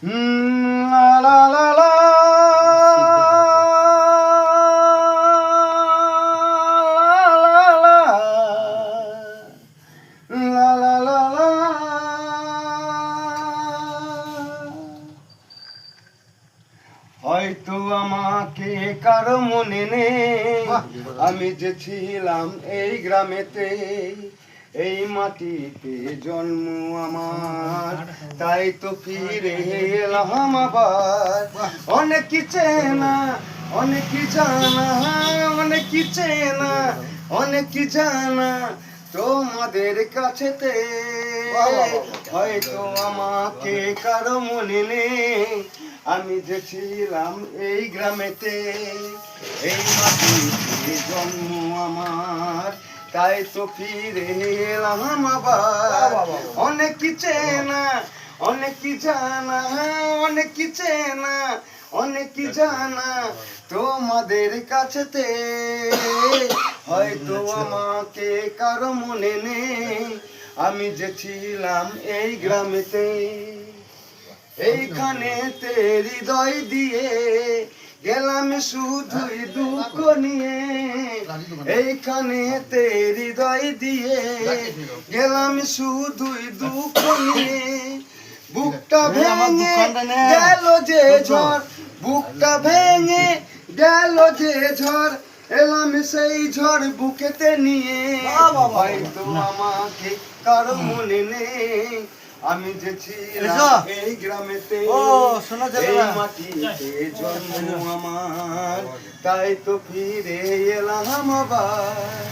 লা লা লা লা লা লা লা লা। হয়তো আমাকে কারো মনে নেই, আমি যে ছিলাম এই গ্রামেতে, এই মাটিতে জন্ম আমার, তাই তো ফিরে এলাম আবার। অনেক কি চেনা, অনেক কি জানা, অনেক কি চেনা, অনেক কি জানা তোমাদের কাছেতে। হয়তো আমাকে কারো মনে নেই, আমি যে ছিলাম এই গ্রামেতে, এই মাটিতে জন্ম আমার, তাই তো ফিরে এলাম আবার। অনেক কি চেনা, অনেক কি জানা, অনেক কি চেনা, অনেক কি জানা তোমাদের কাছেতে। হয়তো আমাকে কারো মনে নেই, আমি যে ছিলাম এই গ্রামেতে। এইখানেতে হৃদয় দিয়ে গেলাম শুধুই দুঃখ নিয়ে, এইখানেতে হৃদয় দিয়ে গেলাম শুধুই দুঃখ নিয়ে। বুকটা ভেঙে গেল যে ঝড়, বুকটা ভেঙে গেল যে ঝড়, এলাম সেই ঝড় বুকেতে নিয়ে। হয়তো আমাকে কারো মনে নেই, আমি যে ছিলাম এই গ্রামেতে, এই মাটিতে জন্ম আমার, তাই তো ফিরে এলাম আবার।